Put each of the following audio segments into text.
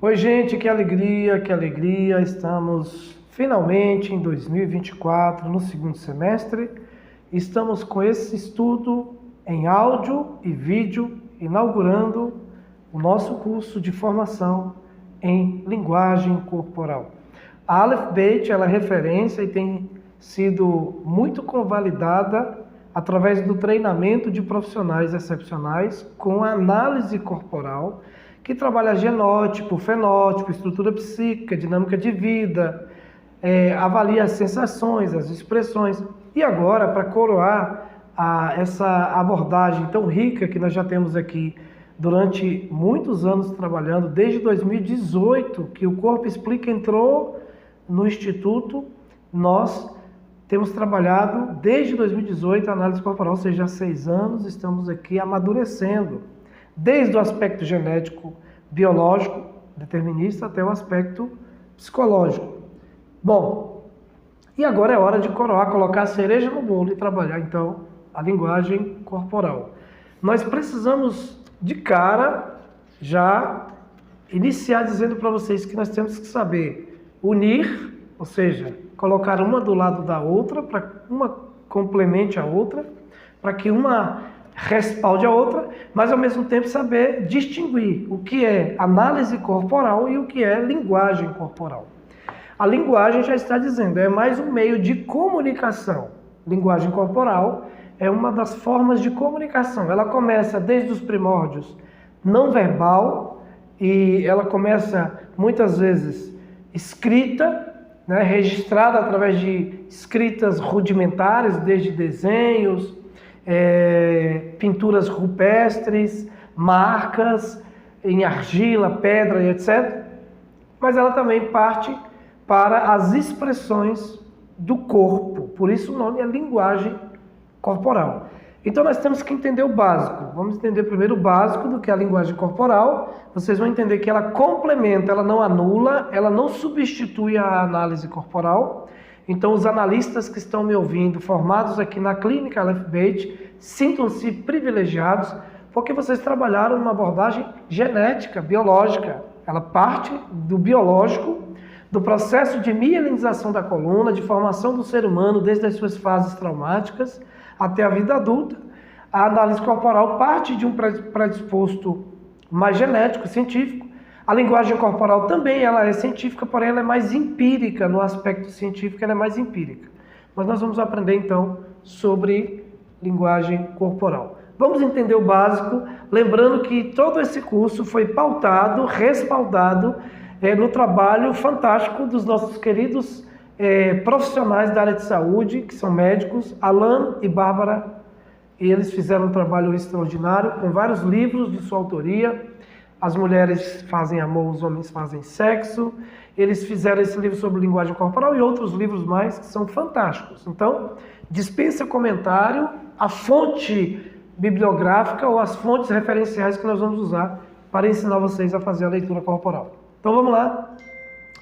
Oi, gente, que alegria, que alegria. Estamos finalmente em 2024, no segundo semestre. Estamos com esse estudo em áudio e vídeo, inaugurando o nosso curso de formação em linguagem corporal. A Aleph Bet, ela é referência e tem sido muito convalidada através do treinamento de profissionais excepcionais com análise corporal, que trabalha genótipo, fenótipo, estrutura psíquica, dinâmica de vida, avalia as sensações, as expressões. E agora, para coroar essa abordagem tão rica que nós já temos aqui durante muitos anos trabalhando, desde 2018, que o Corpo Explica entrou no Instituto, nós temos trabalhado desde 2018 a análise corporal, ou seja, há 6 anos, estamos aqui amadurecendo, desde o aspecto genético, biológico, determinista, até o aspecto psicológico. Bom, e agora é hora de coroar, colocar a cereja no bolo e trabalhar, então, a linguagem corporal. Nós precisamos, de cara, já iniciar dizendo para vocês que nós temos que saber unir, ou seja, colocar uma do lado da outra, para que uma complemente a outra, para que uma respalde a outra, mas ao mesmo tempo saber distinguir o que é análise corporal e o que é linguagem corporal. A linguagem já está dizendo, é mais um meio de comunicação. Linguagem corporal é uma das formas de comunicação. Ela começa desde os primórdios não verbal e ela começa muitas vezes escrita, né, registrada através de escritas rudimentares, desde desenhos, pinturas rupestres, marcas em argila, pedra e etc. Mas ela também parte para as expressões do corpo. Por isso o nome é linguagem corporal. Então nós temos que entender o básico. Vamos entender primeiro o básico do que é a linguagem corporal. Vocês vão entender que ela complementa, ela não anula, ela não substitui a análise corporal. Então os analistas que estão me ouvindo, formados aqui na Clínica Aleph Bet, sintam-se privilegiados, porque vocês trabalharam numa abordagem genética, biológica. Ela parte do biológico, do processo de mielinização da coluna, de formação do ser humano desde as suas fases traumáticas até a vida adulta. A análise corporal parte de um predisposto mais genético, científico. A linguagem corporal também ela é científica, porém ela é mais empírica, no aspecto científico ela é mais empírica. Mas nós vamos aprender então sobre linguagem corporal. Vamos entender o básico, lembrando que todo esse curso foi pautado, respaldado no trabalho fantástico dos nossos queridos profissionais da área de saúde, que são médicos, Alan e Bárbara, e eles fizeram um trabalho extraordinário, com vários livros de sua autoria. As mulheres fazem amor, os homens fazem sexo. Eles fizeram esse livro sobre linguagem corporal e outros livros mais que são fantásticos. Então, dispensa comentário, a fonte bibliográfica ou as fontes referenciais que nós vamos usar para ensinar vocês a fazer a leitura corporal. Então vamos lá.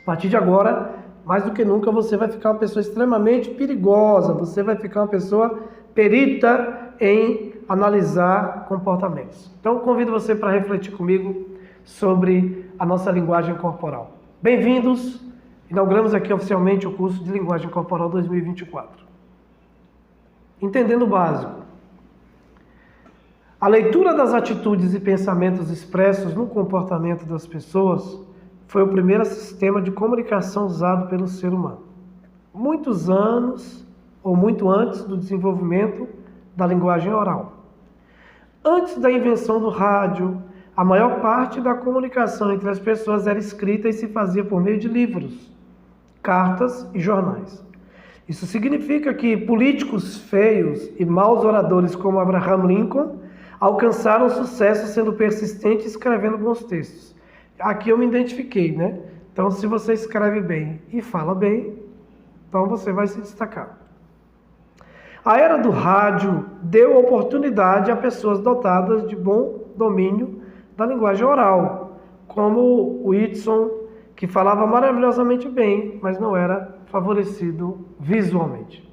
A partir de agora, mais do que nunca, você vai ficar uma pessoa extremamente perigosa. Você vai ficar uma pessoa perita em analisar comportamentos. Então, convido você para refletir comigo sobre a nossa linguagem corporal. Bem-vindos! Inauguramos aqui oficialmente o curso de Linguagem Corporal 2024. Entendendo o básico. A leitura das atitudes e pensamentos expressos no comportamento das pessoas foi o primeiro sistema de comunicação usado pelo ser humano. Muitos anos, ou muito antes do desenvolvimento da linguagem oral. Antes da invenção do rádio, a maior parte da comunicação entre as pessoas era escrita e se fazia por meio de livros, cartas e jornais. Isso significa que políticos feios e maus oradores como Abraham Lincoln alcançaram sucesso sendo persistentes e escrevendo bons textos. Aqui eu me identifiquei, né? Então, se você escreve bem e fala bem, então você vai se destacar. A era do rádio deu oportunidade a pessoas dotadas de bom domínio da linguagem oral, como o Whitson, que falava maravilhosamente bem, mas não era favorecido visualmente.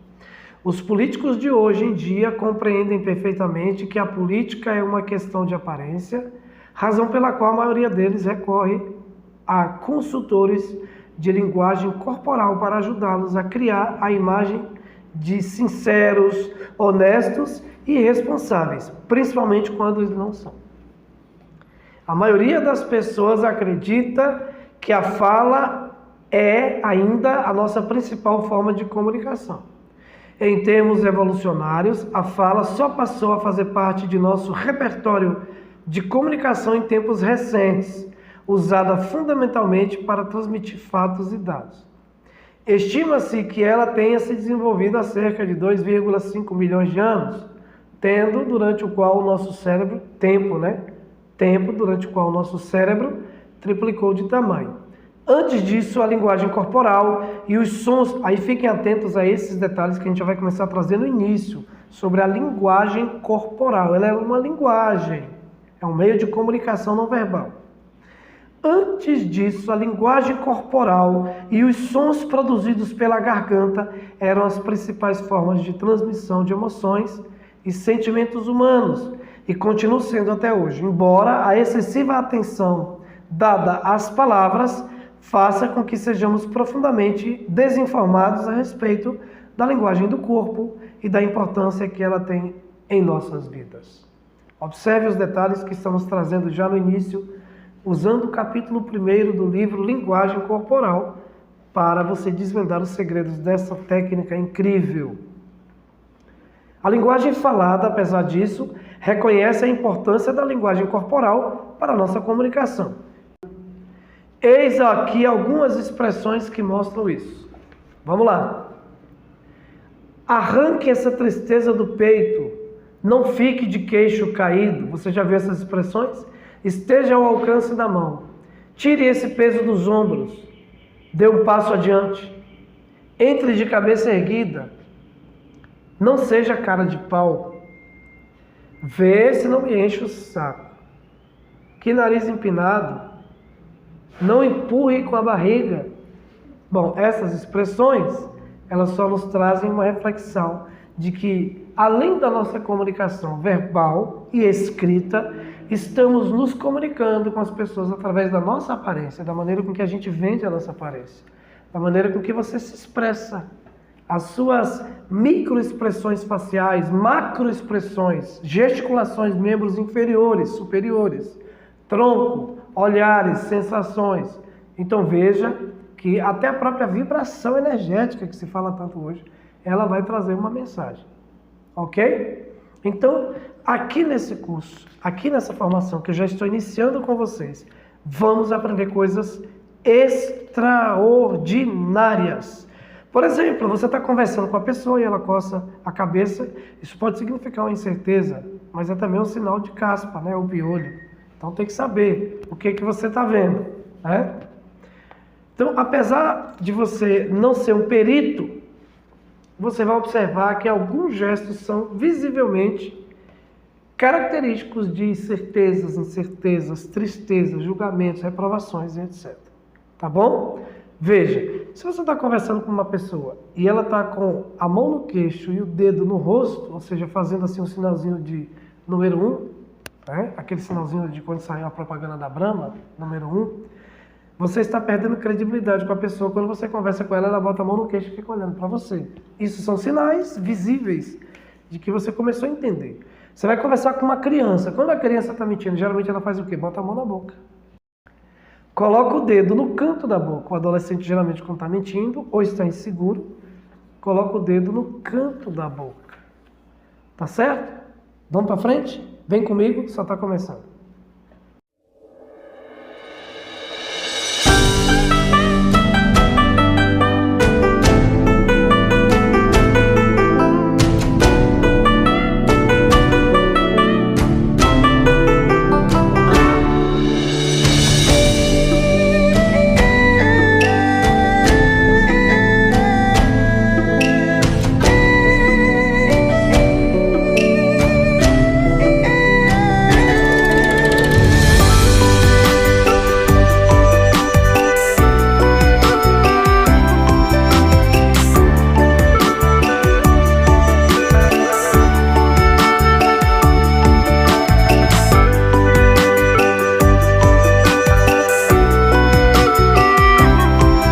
Os políticos de hoje em dia compreendem perfeitamente que a política é uma questão de aparência, razão pela qual a maioria deles recorre a consultores de linguagem corporal para ajudá-los a criar a imagem de sinceros, honestos e responsáveis, principalmente quando eles não são. A maioria das pessoas acredita que a fala é ainda a nossa principal forma de comunicação. Em termos evolucionários, a fala só passou a fazer parte de nosso repertório de comunicação em tempos recentes, usada fundamentalmente para transmitir fatos e dados. Estima-se que ela tenha se desenvolvido há cerca de 2,5 milhões de anos, tempo durante o qual o nosso cérebro triplicou de tamanho. Antes disso, a linguagem corporal e os sons, aí fiquem atentos a esses detalhes que a gente já vai começar a trazer no início, sobre a linguagem corporal. Ela é uma linguagem, é um meio de comunicação não verbal. Antes disso, a linguagem corporal e os sons produzidos pela garganta eram as principais formas de transmissão de emoções e sentimentos humanos, e continuam sendo até hoje, embora a excessiva atenção dada às palavras faça com que sejamos profundamente desinformados a respeito da linguagem do corpo e da importância que ela tem em nossas vidas. Observe os detalhes que estamos trazendo já no início, usando o capítulo 1 do livro Linguagem Corporal, para você desvendar os segredos dessa técnica incrível. A linguagem falada, apesar disso, reconhece a importância da linguagem corporal para a nossa comunicação. Eis aqui algumas expressões que mostram isso. Vamos lá. Arranque essa tristeza do peito, não fique de queixo caído. Você já viu essas expressões? Esteja ao alcance da mão. Tire esse peso dos ombros. Dê um passo adiante. Entre de cabeça erguida. Não seja cara de pau. Vê se não me enche o saco. Que nariz empinado. Não empurre com a barriga. Bom, essas expressões, elas só nos trazem uma reflexão de que, além da nossa comunicação verbal e escrita, estamos nos comunicando com as pessoas através da nossa aparência, da maneira com que a gente vende a nossa aparência, da maneira com que você se expressa, as suas microexpressões faciais, macroexpressões, gesticulações, membros inferiores, superiores, tronco, olhares, sensações. Então veja que até a própria vibração energética que se fala tanto hoje, ela vai trazer uma mensagem. Ok? Então, aqui nesse curso, aqui nessa formação que eu já estou iniciando com vocês, vamos aprender coisas extraordinárias. Por exemplo, você está conversando com a pessoa e ela coça a cabeça, isso pode significar uma incerteza, mas é também um sinal de caspa, né? O piolho. Então tem que saber o que você está vendo, né? Então, apesar de você não ser um perito, você vai observar que alguns gestos são visivelmente característicos de certezas, incertezas, tristezas, julgamentos, reprovações e etc. Tá bom? Veja, se você está conversando com uma pessoa e ela está com a mão no queixo e o dedo no rosto, ou seja, fazendo assim um sinalzinho de número 1, né? Aquele sinalzinho de quando saiu a propaganda da Brahma, número 1, você está perdendo credibilidade com a pessoa. Quando você conversa com ela, ela bota a mão no queixo e fica olhando para você. Isso são sinais visíveis de que você começou a entender. Você vai conversar com uma criança. Quando a criança está mentindo, geralmente ela faz o quê? Bota a mão na boca. Coloca o dedo no canto da boca. O adolescente, geralmente, quando está mentindo ou está inseguro, coloca o dedo no canto da boca. Tá certo? Vamos para frente? Vem comigo, só está começando.